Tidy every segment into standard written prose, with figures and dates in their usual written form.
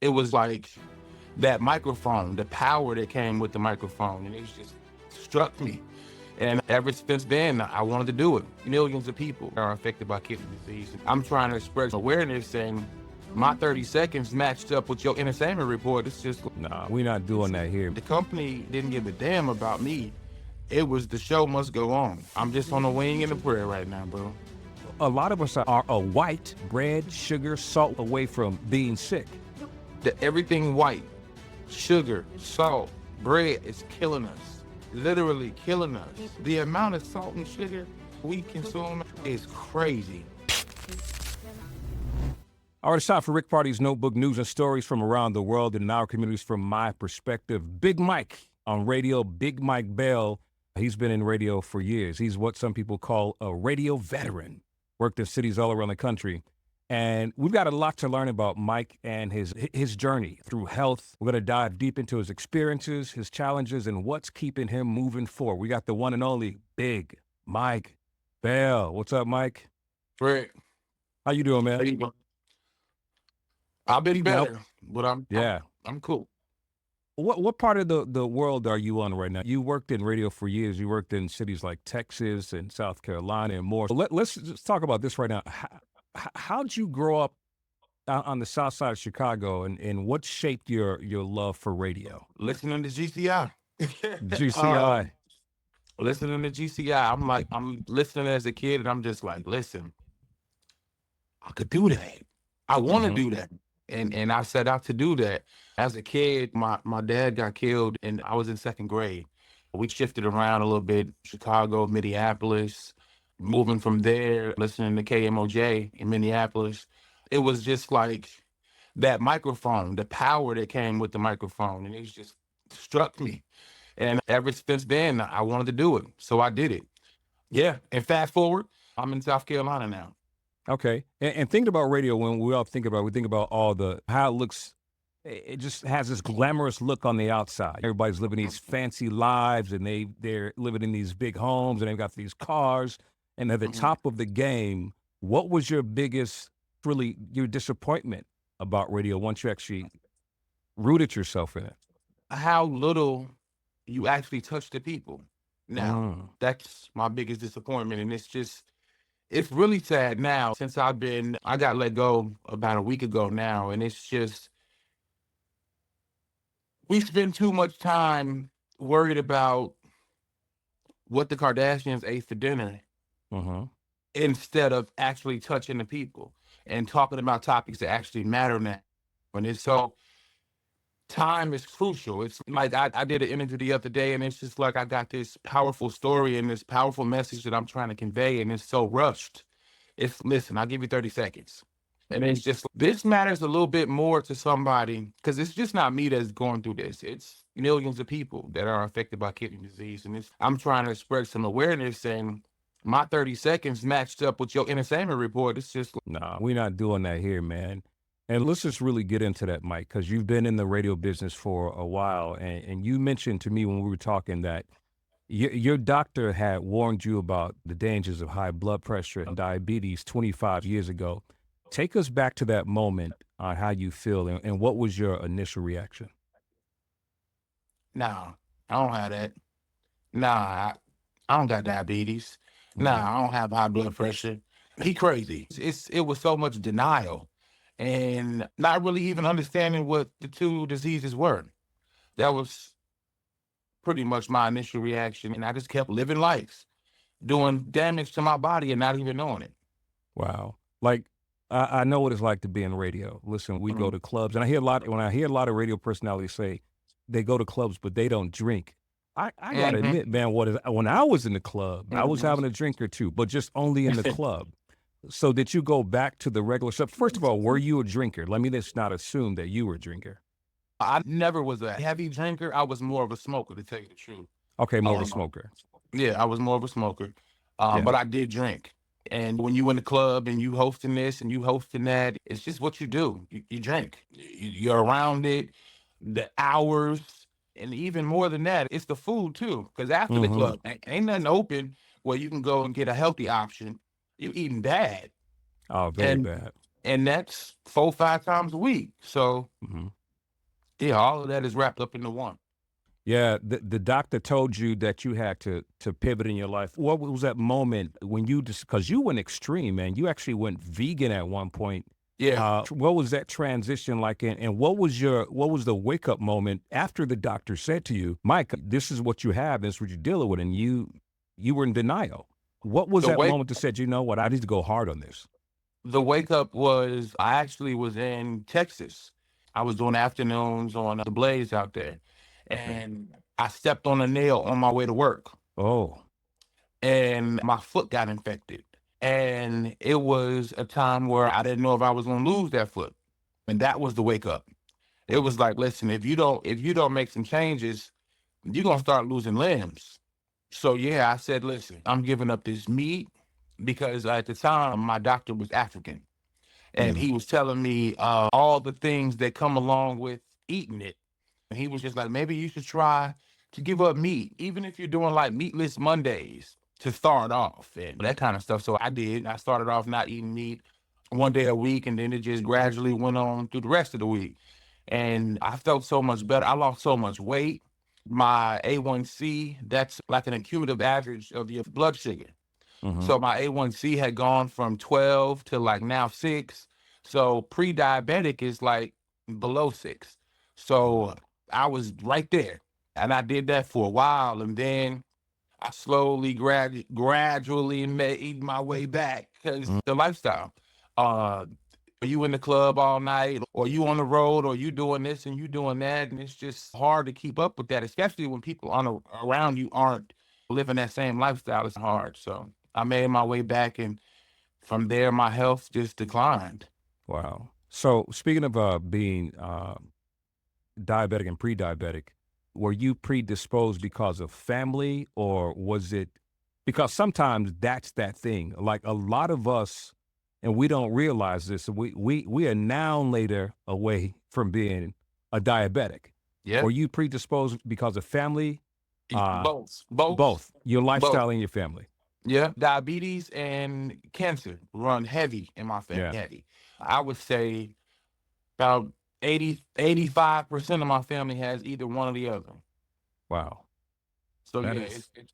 It was like that microphone, the power that came with the microphone, and it just struck me. And ever since then, I wanted to do it. Millions of people are affected by kidney disease. I'm trying to express awareness, and my 30 seconds matched up with your entertainment report. It's just, Nah, we're not doing that here. the company didn't give a damn about me. It was the show must go on. I'm just on a wing and a prayer right now, bro. A lot of us are a white bread, sugar, salt away from being sick. Everything white, sugar, salt, bread is killing us. Literally killing us. The amount of salt and sugar we consume is crazy. All right, it's time for Rick Party's Notebook News and Stories from around the world and in our communities from my perspective. Big Mike on radio, BigMMike Bell. He's been in radio for years. He's what some people call a radio veteran. Worked in cities all around the country. And we've got a lot to learn about Mike and his journey through health. We're going to dive deep into his experiences, his challenges, and what's keeping him moving forward. We got the one and only Big Mike Bell. What's up, Mike? Rick, How you doing, how man? you doing? I've been better, but I'm cool. What part of the world are you on right now? You worked in radio for years. You worked in cities like Texas and South Carolina and more. So let's just talk about this right now. How'd you grow up on the south side of Chicago, and what shaped your love for radio? Listening to GCI. GCI. Listening to GCI. I'm listening as a kid, and I'm just like, listen, I could do that. I want to do that. And I set out to do that. As a kid, my dad got killed and I was in second grade. We shifted around a little bit, Chicago, Minneapolis, moving from there, listening to KMOJ in Minneapolis. It was just like that microphone, the power that came with the microphone, and it just struck me. And ever since then, I wanted to do it. So I did it. Yeah. And fast forward, I'm in South Carolina now. Okay. And thinking about radio, when we think about all the how it looks. It just has this glamorous look on the outside. Everybody's living these fancy lives, and they're living in these big homes, and they've got these cars, and they're the top of the game. What was your biggest, really, your disappointment about radio once you actually rooted yourself in it? How little you actually touch the people. Now, that's my biggest disappointment. And it's really sad now since I got let go about a week ago now. And it's just, we spend too much time worried about what the Kardashians ate for dinner instead of actually touching the people and talking about topics that actually matter now. And it's so, time is crucial. It's like I did an interview the other day, and it's just like I got this powerful story and this powerful message that I'm trying to convey, and it's so rushed. Listen, I'll give you 30 seconds. And it's just, this matters a little bit more to somebody, because it's just not me that's going through this. It's millions of people that are affected by kidney disease. And I'm trying to express some awareness, and my 30 seconds matched up with your entertainment report. It's just, Nah, we're not doing that here, man. And let's just really get into that, Mike, because you've been in the radio business for a while. And you mentioned to me when we were talking that your doctor had warned you about the dangers of high blood pressure and diabetes 25 years ago. Take us back to that moment on how you feel and what was your initial reaction? nah, I don't have that. Nah, I don't got diabetes. Nah, I don't have high blood pressure. He crazy. It was so much denial and not really even understanding what the two diseases were. That was pretty much my initial reaction. And I just kept living life, doing damage to my body and not even knowing it. Wow. Like, I know what it's like to be in radio. Listen, we go to clubs, and when I hear a lot of radio personalities say they go to clubs, but they don't drink. I gotta admit, man, when I was in the club, I was having a drink or two, but just only in the club. So did you go back to the regular stuff? First of all, were you a drinker? Let me just not assume that you were a drinker. I never was a heavy drinker. I was more of a smoker, to tell you the truth. Okay, more of a smoker. Yeah, I was more of a smoker, but I did drink. And when you in the club and you hosting this and you hosting that, it's just what you do. You drink. You're around it, the hours, and even more than that, it's the food too. Because after the club, ain't nothing open where you can go and get a healthy option. You're eating bad. Oh, very bad. And that's 4, 5 times a week. So Hmm. yeah, all of that is wrapped up into one. Yeah, the doctor told you that you had to pivot in your life. What was that moment when you just, because you went extreme, man? You actually went vegan at one point. Yeah. What was that transition like, and what was the wake up moment after the doctor said to you, Mike, this is what you have, this is what you're dealing with, and you were in denial. What was The that wake moment that said, you know what, I need to go hard on this? the wake up was I actually was in Texas. I was doing afternoons on the Blaze out there. And I stepped on a nail on my way to work. Oh, And my foot got infected. And it was a time where I didn't know if I was gonna lose that foot. And that was the wake up. It was like, listen, if you don't make some changes, you're gonna start losing limbs. So yeah, I said, listen, I'm giving up this meat because at the time my doctor was African and mm, he was telling me all the things that come along with eating it. And he was just like, maybe you should try to give up meat, even if you're doing like meatless Mondays to start off and that kind of stuff. So I did. I started off not eating meat 1 day a week, and then it just gradually went on through the rest of the week. And I felt so much better. I lost so much weight. My A1C, that's like an accumulative average of your blood sugar. hmm, So my A1C had gone from 12 to like now 6. So pre-diabetic is like below 6. So I was right there. And I did that for a while. And then I slowly, gradually made my way back because mm. the lifestyle. Are you in the club all night, or you on the road, or you doing this and you doing that, and it's just hard to keep up with that, especially when people around you aren't living that same lifestyle. It's hard. So I made my way back, and from there, my health just declined. Wow. So speaking of being diabetic and pre-diabetic, were you predisposed because of family, or was it because sometimes that's that thing? Like a lot of us, and we don't realize this, we are now later away from being a diabetic. Yeah, Were you predisposed because of family? Uh, both, both your both. lifestyle and your family. Yeah, diabetes and cancer run heavy in my family. Yeah. Heavy. I would say about 85% of my family has either one or the other. Wow. So That yeah, is, it's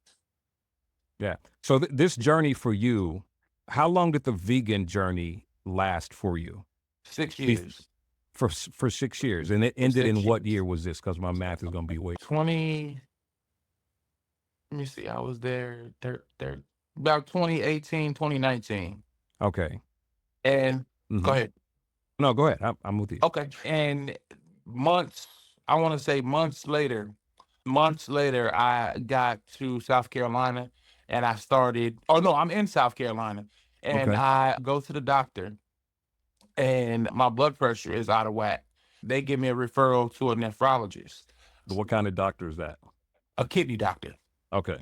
yeah. So this journey for you, how long did the vegan journey last for you? six Bef- years. for 6 years, and it For ended in six what years. year was this? Because my math is going to be way. 20, let me see, I was there about 2018, 2019. Okay. And go Hmm. ahead. No, go ahead. I'm with you. Okay. And months, I want to say months later, I got to South Carolina and I started, oh no, I'm in South Carolina and Okay. I go to the doctor and my blood pressure is out of whack. They give me a referral to a nephrologist, What kind of doctor is that? a kidney doctor. Okay.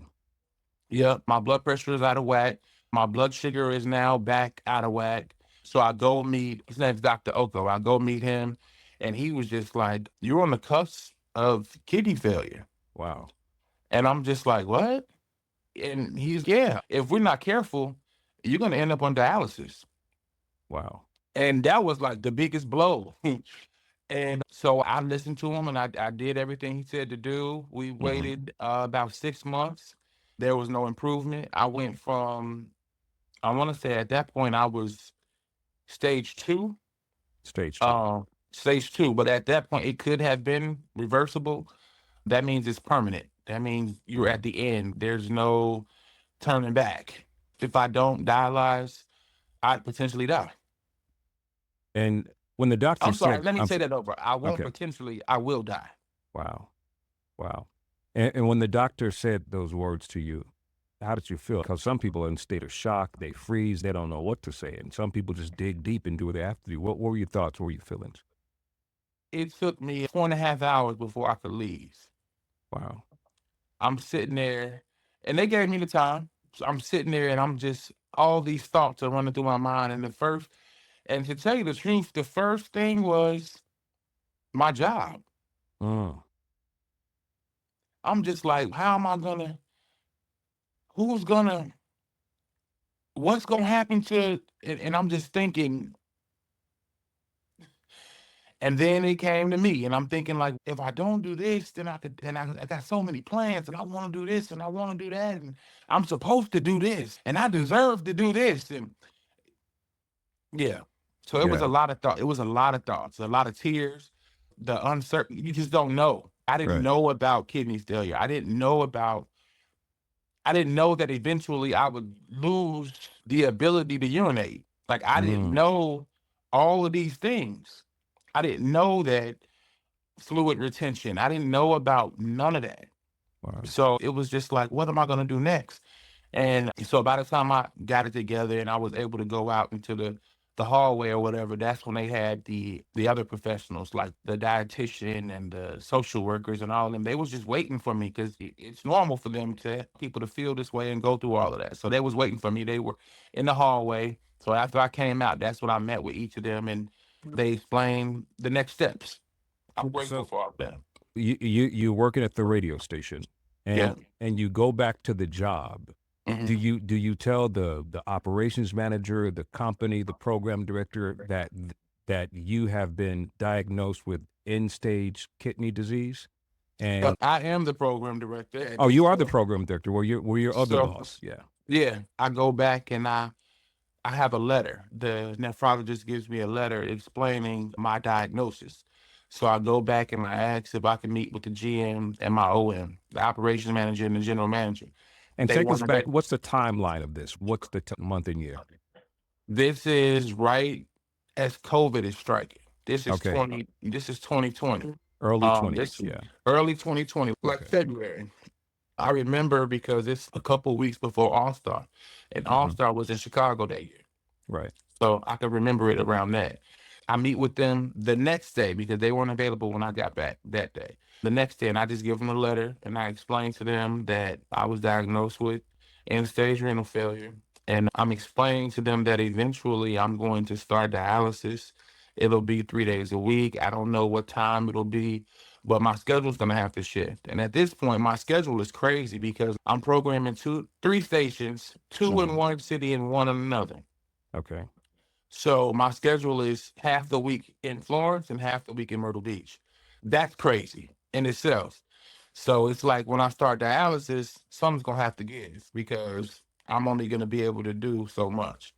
Yeah, my blood pressure is out of whack. My blood sugar is now back out of whack. So I go meet, his name's Dr. Oko. I go meet him, and he was just like, you're on the cusp of kidney failure. Wow. And I'm just like, what? And he's, yeah, if we're not careful, you're going to end up on dialysis. Wow. And that was like the biggest blow. And so I listened to him and I did everything he said to do. We Hmm. waited about 6 months. There was no improvement. I went from, I want to say at that point I was stage two, Stage two. uh, stage two, but at that point it could have been reversible. That means it's permanent. That means you're Hmm. at the end. There's no turning back. If I don't dialyze, I'd potentially die. And when the doctor I'm sorry, said, let me say that over. I won't okay. potentially, I will die. Wow. Wow. And when the doctor said those words to you, how did you feel? Because some people are in a state of shock, they freeze, they don't know what to say, and some people just dig deep and do what they have to do. What were your thoughts? What were your feelings? It took me 4.5 hours before I could leave. Wow. I'm sitting there, and they gave me the time. So I'm sitting there, and I'm just all these thoughts are running through my mind. And to tell you the truth, the first thing was my job. Mm. I'm just like, how am I gonna? Who's gonna? What's gonna happen to? And I'm just thinking, And then it came to me, and I'm thinking like, if I don't do this, then I got so many plans, and I want to do this, and I want to do that, and I'm supposed to do this, and I deserve to do this, and yeah. So it was Yeah. a lot of thought. It was a lot of thoughts, a lot of tears, the uncertainty. You just don't know. I didn't Right. know about kidney failure. I didn't know that eventually I would lose the ability to urinate. Like I didn't Mm. know all of these things. I didn't know that fluid retention. I didn't know about none of that. Wow. So it was just like, what am I going to do next? And so by the time I got it together and I was able to go out into the hallway or whatever, that's when they had the other professionals like the dietitian and the social workers and all of them. They was just waiting for me because it's normal for them to people to feel this way and go through all of that. So they was waiting for me. They were in the hallway. So after I came out, that's when I met with each of them and they explained the next steps. I'm grateful So for all that. you're working at the radio station, Yeah. and you go back to the job. Mhm. Do you tell the operations manager, the company, the program director that you have been diagnosed with end stage kidney disease? And I am the program director at oh, you this are the point. program director. Were your other So boss? Yeah. yeah, I go back and I have a letter. The nephrologist gives me a letter explaining my diagnosis. So I go back and I ask if I can meet with the GM and my OM, the operations manager and the general manager. And They take us want back. to. What's the timeline of this? What's the month and year? This is right as COVID is striking. This is Okay. 20. This is 2020. Early This 20s. is Yeah. early 2020, like Okay. February. I remember because it's a couple weeks before All Star, and All Hmm. Star was in Chicago that year. Right. So I can remember it around that. I meet with them the next day because they weren't available when I got back that day. The next day, and I just give them a letter and I explain to them that I was diagnosed with end stage renal failure. And I'm explaining to them that eventually I'm going to start dialysis. It'll be 3 days a week. I don't know what time it'll be, but my schedule's going to have to shift. And at this point, my schedule is crazy because I'm programming three stations, two in Hmm. one city and one in another. Okay. So my schedule is half the week in Florence and half the week in Myrtle Beach. That's crazy in itself. So it's like when I start dialysis, something's gonna have to give because I'm only gonna be able to do so much.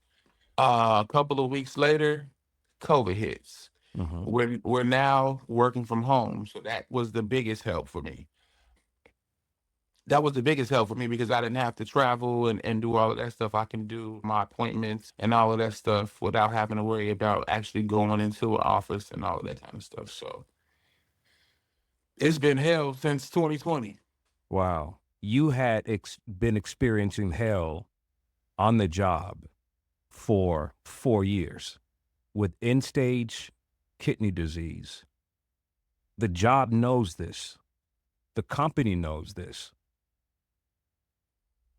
A couple of weeks later, COVID hits. Hmm. We're now working from home, so that was the biggest help for me. That was the biggest help for me because I didn't have to travel and do all of that stuff. I can do my appointments and all of that stuff without having to worry about actually going into an office and all of that kind of stuff. So it's been hell since 2020. Wow. You had been experiencing hell on the job for 4 years with end stage kidney disease. The job knows this. The company knows this.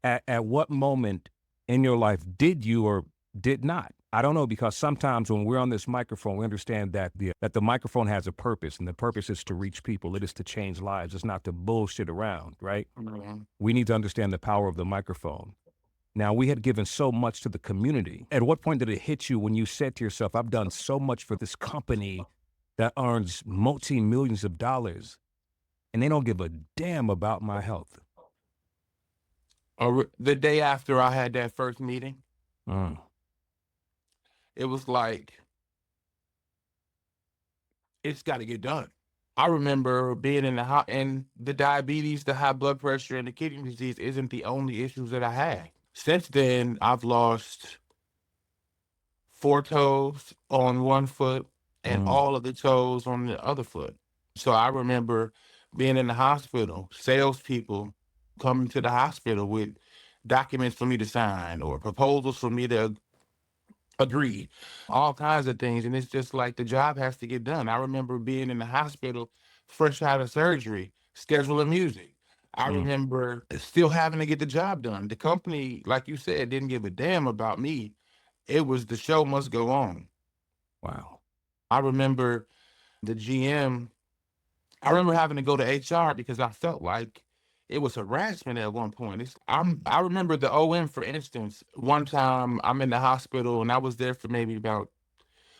At what moment in your life did you or did not? I don't know, because sometimes when we're on this microphone, we understand that the microphone has a purpose, and the purpose is to reach people. It is to change lives. It's not to bullshit around, right? Mhm. We need to understand the power of the microphone. Now, we had given so much to the community. At what point did it hit you when you said to yourself, I've done so much for this company that earns multi-millions of dollars, and they don't give a damn about my health? The day after I had that first meeting, Mm. it was like, it's got to get done. I remember being in and the diabetes, the high blood pressure, and the kidney disease isn't the only issues that I had. Since then, I've lost 4 toes on one foot and Mm. all of the toes on the other foot. So I remember being in the hospital, salespeople coming to the hospital with documents for me to sign or proposals for me to agree, all kinds of things. And it's just like the job has to get done. I remember being in the hospital, fresh out of surgery, scheduling music. I Mm. remember still having to get the job done. The company, like you said, didn't give a damn about me. It was the show must go on. Wow. I remember the GM, I remember having to go to HR because I felt like it was harassment at one point. I remember the OM, for instance, one time I'm in the hospital and I was there for maybe about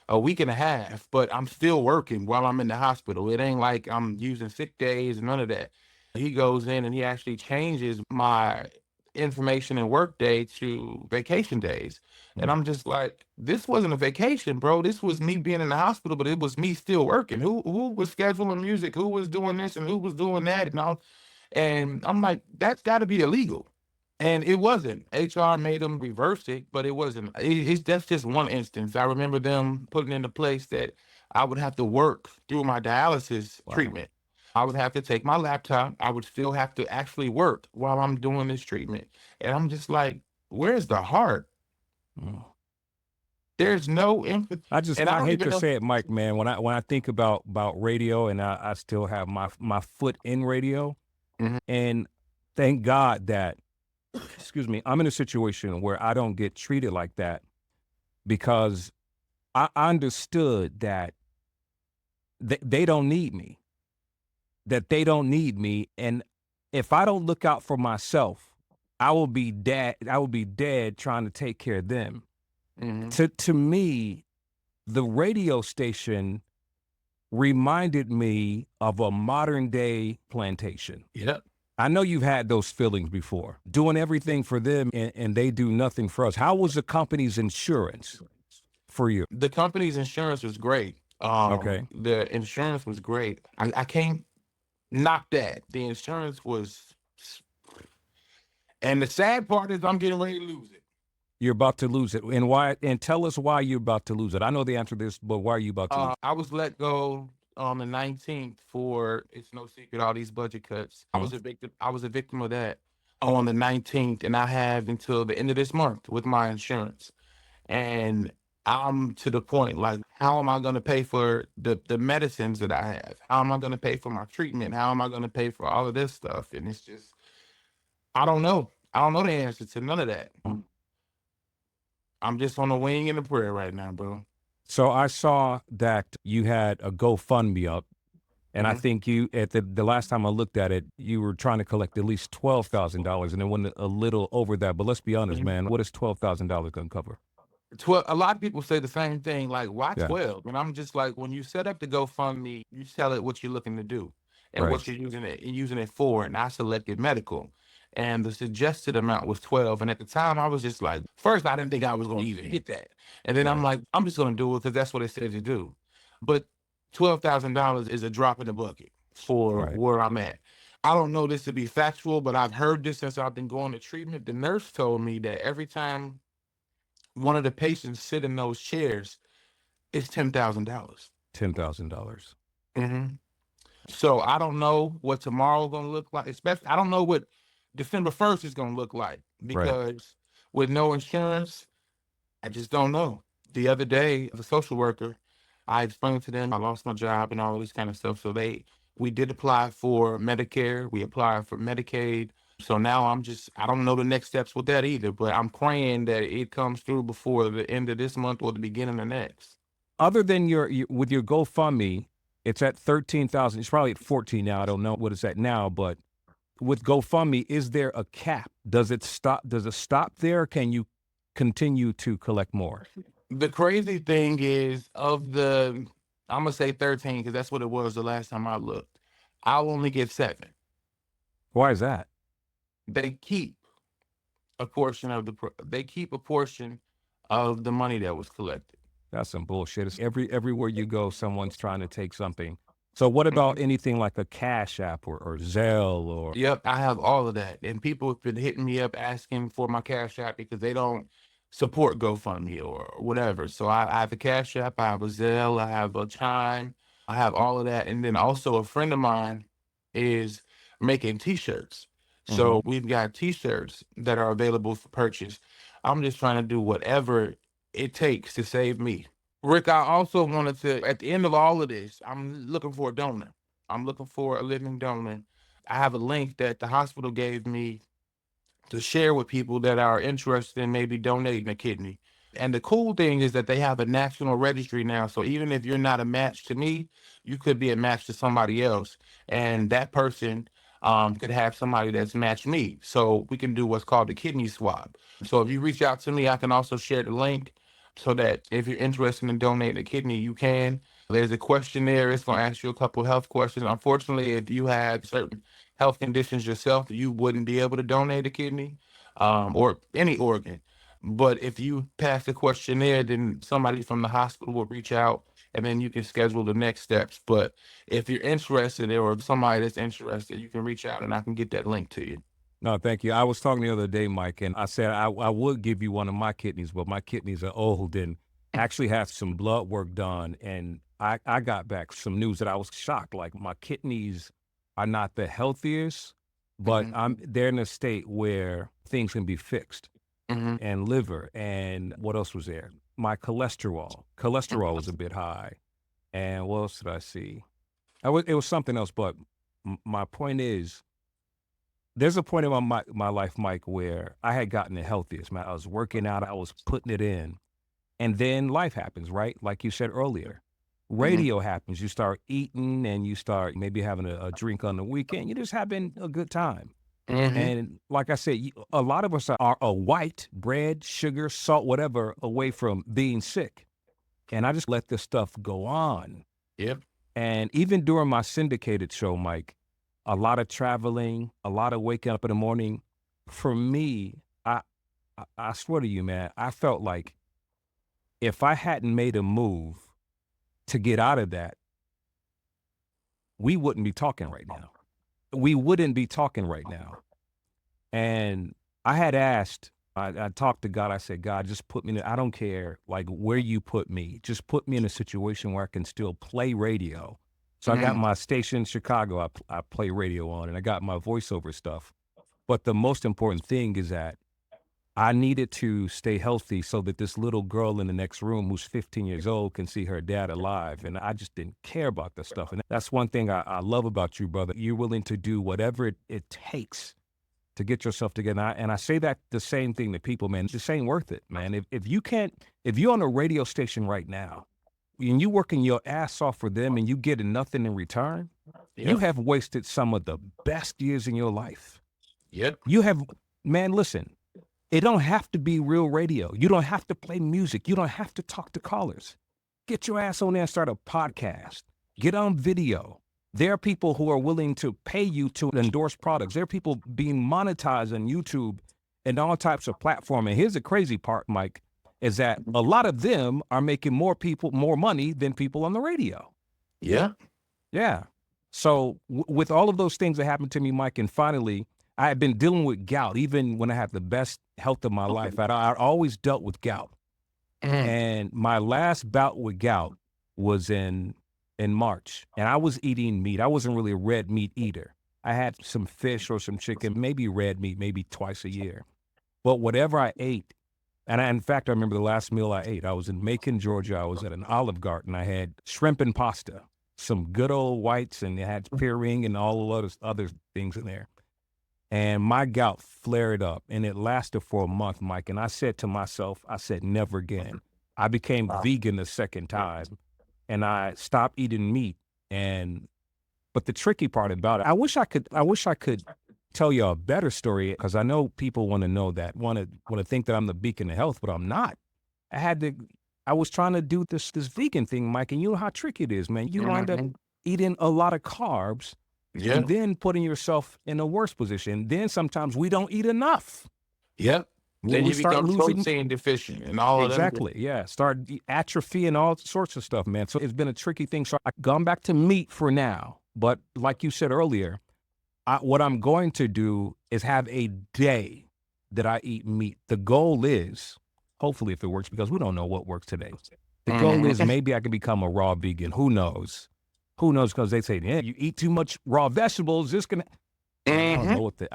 a week and a half, but I'm still working while I'm in the hospital. It ain't like I'm using sick days, none of that. He goes in and he actually changes my information and work day to vacation days. And I'm just like, this wasn't a vacation, bro. This was me being in the hospital, but it was me still working. Who was scheduling music? Who was doing this and who was doing that and all? And I'm like, that's got to be illegal. And it wasn't. HR made them reverse it, but it wasn't. That's just one instance. I remember them putting into place that I would have to work through my dialysis Wow. treatment. I would have to take my laptop. I would still have to actually work while I'm doing this treatment. And I'm just like, where's the heart? Mm. There's no empathy. And I I don't hate even to know. say it, Mike, man. When I think about radio, and I still have my foot in radio, Mhm. and thank God that, excuse me, I'm in a situation where I don't get treated like that, because I understood that they don't need me, and if I don't look out for myself, I will be dead. I will be dead trying to take care of them. Mhm. To me, the radio station reminded me of a modern day plantation. Yep. I know you've had those feelings before, doing everything for them, and they do nothing for us. How was the company's insurance for you? The company's insurance was great. Okay. The insurance was great. I can't knock that. The insurance was, and the sad part is I'm getting ready to lose it. You're about to lose it. And why? And tell us why you're about to lose it. I know the answer to this, but why are you about to lose I was let go on the 19th for, it's no secret, all these budget cuts. it? I was a victim of that on the 19th, and I have until the end of this month with my insurance. And I'm to the point like, how am I going to pay for the medicines that I have? How am I going to pay for my treatment? How am I going to pay for all of this stuff? And it's just, I don't know. I don't know the answer to none of that. I'm just on a wing and a prayer right now, bro. So I saw that you had a GoFundMe up, and I Mhm. think you, at the last time I looked at it, you were trying to collect at least $12,000, and it went a little over that. But let's be honest, Mhm. man. What is $12,000 going to cover? 12, a lot of people say the same thing, like, why Yeah. 12? And I'm just like, when you set up the GoFundMe, you tell it what you're looking to do and Right. what you're using it for. And I selected medical. And the suggested amount was 12. And at the time, I was just like, first, I didn't think I was going to even hit that. And then I'm Right. like, I'm just going to do it because that's what it said to do. But $12,000 is a drop in the bucket for Right. where I'm at. I don't know this to be factual, but I've heard this since I've been going to treatment. The nurse told me that every time one of the patients sit in those chairs, it's $10,000. $10,000. hmm So I don't know what tomorrow's gonna look like. Especially, I don't know what December 1st is gonna look like Right. because with no insurance, I just don't know. The other day, the social worker, I explained to them I lost my job and all this kind of stuff. So we did apply for Medicare, we applied for Medicaid. So now I don't know the next steps with that either, but I'm praying that it comes through before the end of this month or the beginning of next. Other than with your GoFundMe, it's at 13,000. It's probably at 14 now. I don't know what it's at now, but with GoFundMe, is there a cap? Does it stop? Does it stop there? Can you continue to collect more? The crazy thing is, I'm gonna say 13 because that's what it was the last time I looked. I'll only get 7. Why is that? They keep they keep a portion of the money that was collected. That's some bullshit. It's everywhere you go, someone's trying to take something. So what about anything like a Cash App or Zelle or Yep, I have all of that. And people have been hitting me up asking for my Cash App because they don't support GoFundMe or whatever. So I have a Cash App, I have a Zelle, I have a Chime, I have all of that. And then also a friend of mine is making t-shirts. Mhm. So we've got t-shirts that are available for purchase. I'm just trying to do whatever it takes to save me. Rick, I also wanted to, at the end of all of this, I'm looking for a donor. I'm looking for a living donor. I have a link that the hospital gave me to share with people that are interested in maybe donating a kidney. And the cool thing is that they have a national registry now. So even if you're not a match to me, you could be a match to somebody else. And that person could have somebody that's matched me. So we can do what's called a kidney swap. So if you reach out to me, I can also share the link. so that if you're interested in donating a kidney, you can. There's a questionnaire. It's going to ask you a couple of health questions. Unfortunately, if you have certain health conditions yourself, you wouldn't be able to donate a kidney or any organ. But if you pass the questionnaire, then somebody from the hospital will reach out and then you can schedule the next steps. But if you're interested or somebody that's interested, you can reach out and I can get that link to you. No, thank you. I was talking the other day, Mike, and I said I would give you one of my kidneys, but my kidneys are old and actually have some blood work done. And I got back some news that I was shocked. Like my kidneys are not the healthiest, but they're in a state where things can be fixed. And liver, and what else was there? My cholesterol. Cholesterol was a bit high. And what else did I see? It was something else, but my point is, there's a point in my life, Mike, where I had gotten the healthiest, man. I was working out, I was putting it in. And then life happens, right? Like you said earlier. Radio happens. You start eating and you start maybe having a drink on the weekend. You're just having a good time. And like I said, a lot of us are a white bread, sugar, salt, whatever, away from being sick. And I just let this stuff go on. Yep. And even during my syndicated show, Mike, a lot of traveling, a lot of waking up in the morning. For me, I swear to you, man, I felt like if I hadn't made a move to get out of that, we wouldn't be talking right now. We wouldn't be talking right now. And I had asked, I talked to God, I said, God, just put me in, I don't care like where you put me, just put me in a situation where I can still play radio. So I got my station in Chicago, I play radio on, and I got my voiceover stuff. But the most important thing is that I needed to stay healthy so that this little girl in the next room who's 15 years old can see her dad alive. And I just didn't care about this stuff. And that's one thing I love about you, brother. You're willing to do whatever it takes to get yourself together. And I say that the same thing to people, man. This ain't worth it, man. If you're on a radio station right now and you working your ass off for them and you getting nothing in return, you have wasted some of the best years in your life. Yep. You have, man, listen. It don't have to be real radio. You don't have to play music. You don't have to talk to callers. Get your ass on there and start a podcast. Get on video. There are people who are willing to pay you to endorse products. There are people being monetized on YouTube and all types of platforms. And here's the crazy part, Mike, is that a lot of them are making more money than people on the radio. Yeah. Yeah. So with all of those things that happened to me, Mike, and finally, I had been dealing with gout, even when I had the best health of my life. I always dealt with gout. And my last bout with gout was in March. And I was eating meat. I wasn't really a red meat eater. I had some fish or some chicken, maybe red meat, maybe twice a year. But whatever I ate, and in fact, I remember the last meal I ate. I was in Macon, Georgia. I was at an Olive Garden. I had shrimp and pasta, some good old whites, and it had purine and all the other things in there. And my gout flared up, and it lasted for a month, Mike. And I said to myself, I said, never again. I became vegan the second time, and I stopped eating meat. But the tricky part about it, I wish I could tell you a better story, because I know people want to know that, want to think that I'm the beacon of health, but I'm not. I was trying to do this vegan thing, Mike, and you know how tricky it is, man. You wind up eating a lot of carbs. Yeah. And then putting yourself in a worse position. Then sometimes we don't eat enough. Yep. Then we you start become losing protein deficient and all of that. Exactly. Yeah. Start atrophy and all sorts of stuff, man. So it's been a tricky thing. So I've gone back to meat for now. But like you said earlier, what I'm going to do is have a day that I eat meat. The goal is, hopefully if it works, because we don't know what works today. The goal is maybe I can become a raw vegan. Who knows? Who knows? Because they say, yeah, you eat too much raw vegetables, it's gonna. I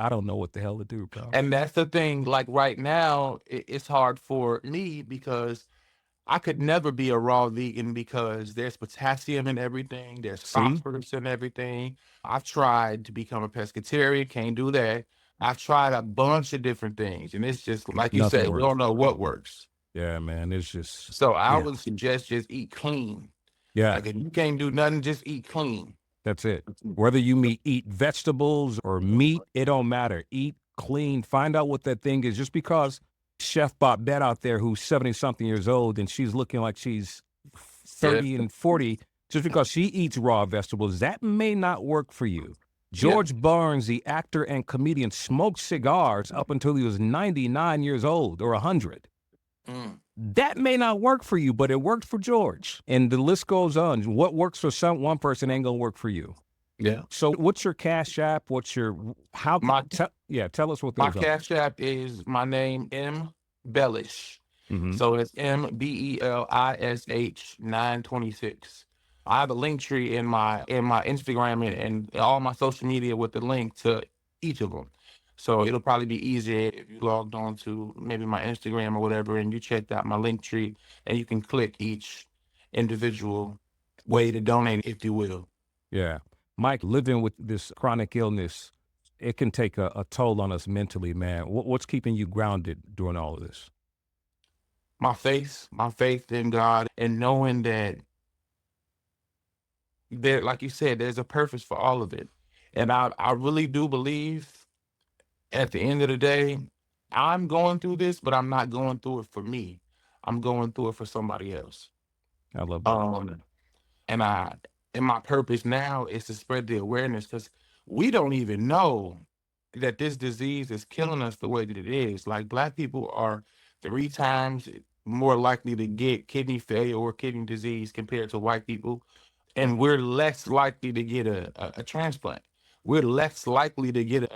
don't know what the hell to do, bro. And that's the thing. Like right now, it's hard for me because I could never be a raw vegan because there's potassium in everything. There's phosphorus in everything. I've tried to become a pescatarian. Can't do that. I've tried a bunch of different things, and it's just like you said, we don't know what works. Yeah, man. It's just. So I would suggest just eat clean. Yeah. Like if you can't do nothing, just eat clean. That's it. Whether you eat vegetables or meat, it don't matter. Eat clean. Find out what that thing is. Just because Chef Bobette out there who's 70-something years old and she's looking like she's 30 and 40 just because she eats raw vegetables. That may not work for you. George Barnes, the actor and comedian, smoked cigars up until he was 99 years old or 100. That may not work for you, but it worked for George. And the list goes on. What works for one person ain't gonna work for you. Yeah. So what's your Cash App? What's your, how, tell us what those My are. Cash App is my name, M. Bellish. So it's MBELISH 926. I have a link tree in my Instagram and all my social media with the link to each of them. So it'll probably be easier if you logged on to maybe my Instagram or whatever and you checked out my link tree and you can click each individual way to donate, if you will. Yeah. Mike, living with this chronic illness, it can take a toll on us mentally, man. What's keeping you grounded during all of this? My faith in God, and knowing that there, like you said, there's a purpose for all of it. And I really do believe at the end of the day, I'm going through this, but I'm not going through it for me. I'm going through it for somebody else. I love that. And my purpose now is to spread the awareness, because we don't even know that this disease is killing us the way that it is. Like, Black people are 3 times more likely to get kidney failure or kidney disease compared to white people, and we're less likely to get a transplant. We're less likely to get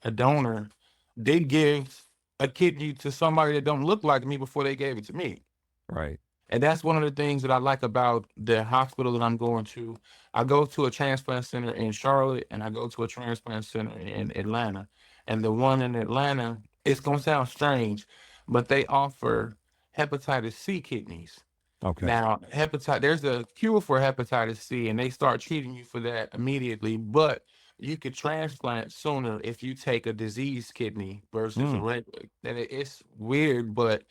a donor. They give a kidney to somebody that don't look like me before they gave it to me. Right. And that's one of the things that I like about the hospital that I'm going to. I go to a transplant center in Charlotte and I go to a transplant center in Atlanta. And the one in Atlanta, it's going to sound strange, but they offer hepatitis C kidneys. Okay. Now, there's a cure for hepatitis C and they start treating you for that immediately, but you could transplant sooner if you take a diseased kidney versus a regular. And it's weird, but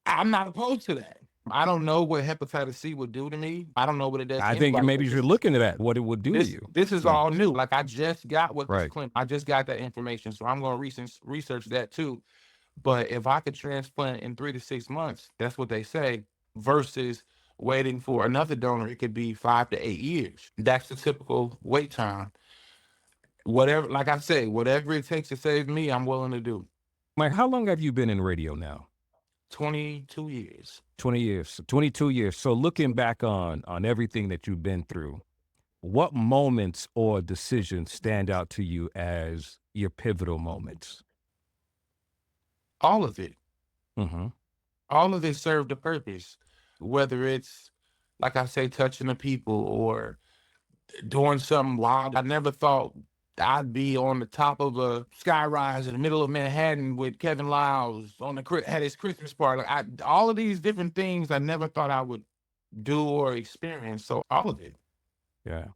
I'm not opposed to that. I don't know what hepatitis C would do to me. I don't know what it does to I think anybody. maybe you should look into that, what it would do to you. This is all new. Like, I just got Right. I just got that information, so I'm going to research that too. But if I could transplant in 3 to 6 months, that's what they say, versus waiting for another donor, it could be 5 to 8 years. That's the typical wait time. Whatever, like I say, whatever it takes to save me, I'm willing to do. Mike, how long have you been in radio now? 22 years. 20 years. 22 years. So looking back on everything that you've been through, what moments or decisions stand out to you as your pivotal moments? All of it. Mm-hmm. All of it served a purpose, whether it's, like I say, touching the people or doing something wild. I never thought I'd be on the top of a skyrise in the middle of Manhattan with Kevin Liles at his Christmas party. All of these different things I never thought I would do or experience. So all of it. Yeah.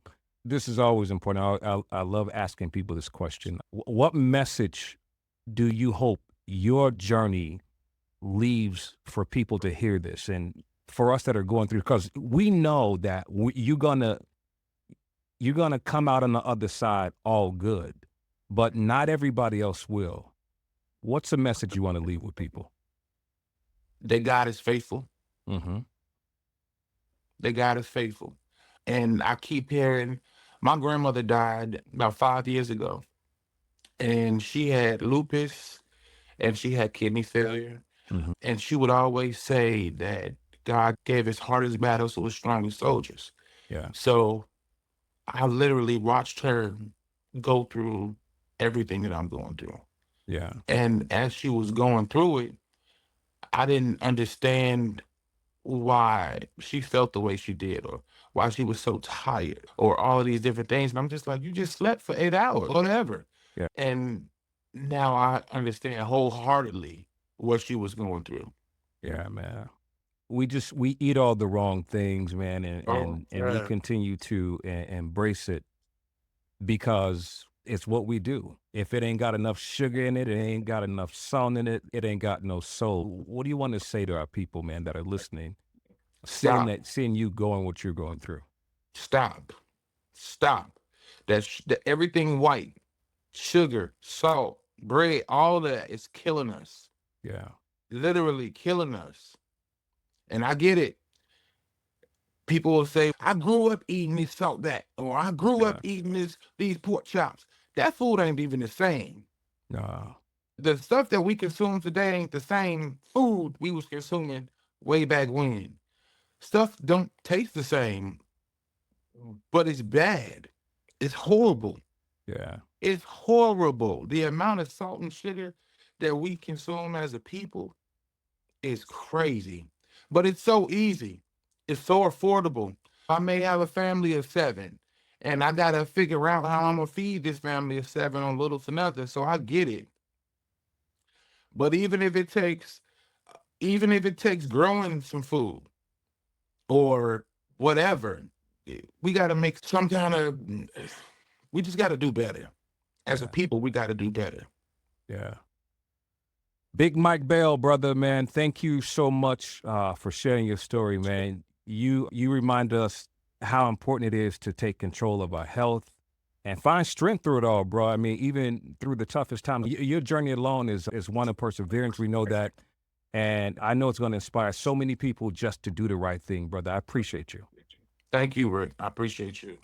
This is always important. I love asking people this question. What message do you hope your journey leaves for people to hear this, and for us that are going through, because we know that you're gonna come out on the other side all good, but not everybody else will. What's the message you want to leave with people? That God is faithful. Mm-hmm. That God is faithful. And I keep hearing, my grandmother died about 5 years ago, and she had lupus and she had kidney failure. Mm-hmm. And she would always say that God gave his hardest battles to his strongest soldiers. Yeah. So I literally watched her go through everything that I'm going through. Yeah. And as she was going through it, I didn't understand why she felt the way she did, or why she was so tired, or all of these different things. And I'm just like, you just slept for 8 hours, whatever. Yeah. And now I understand wholeheartedly what she was going through. Yeah, man. We eat all the wrong things, man, and we continue to embrace it because it's what we do. If it ain't got enough sugar in it, it ain't got enough salt in it, it ain't got no soul. What do you want to say to our people, man, that are listening, seeing you going what you're going through? Stop. That's everything white, sugar, salt, bread, all that is killing us. Yeah. Literally killing us. And I get it. People will say, I grew up eating this salt that, or I grew up Yeah. eating these pork chops. That food ain't even the same. No. The stuff that we consume today ain't the same food we was consuming way back when. Stuff don't taste the same, but it's bad. It's horrible. Yeah. It's horrible. The amount of salt and sugar that we consume as a people is crazy. But it's so easy. It's so affordable. I may have a family of 7, and I gotta figure out how I'm gonna feed this family of 7 on little to nothing. So I get it. But even if it takes growing some food or whatever, we gotta make some kind of. We just gotta do better. As a Yeah. people, we gotta do better. Yeah. BigMMike Bell, brother, man, thank you so much for sharing your story, man. You remind us how important it is to take control of our health and find strength through it all, bro. I mean, even through the toughest times, your journey alone is one of perseverance. We know that. And I know it's going to inspire so many people just to do the right thing, brother. I appreciate you. Thank you, Rick. I appreciate you.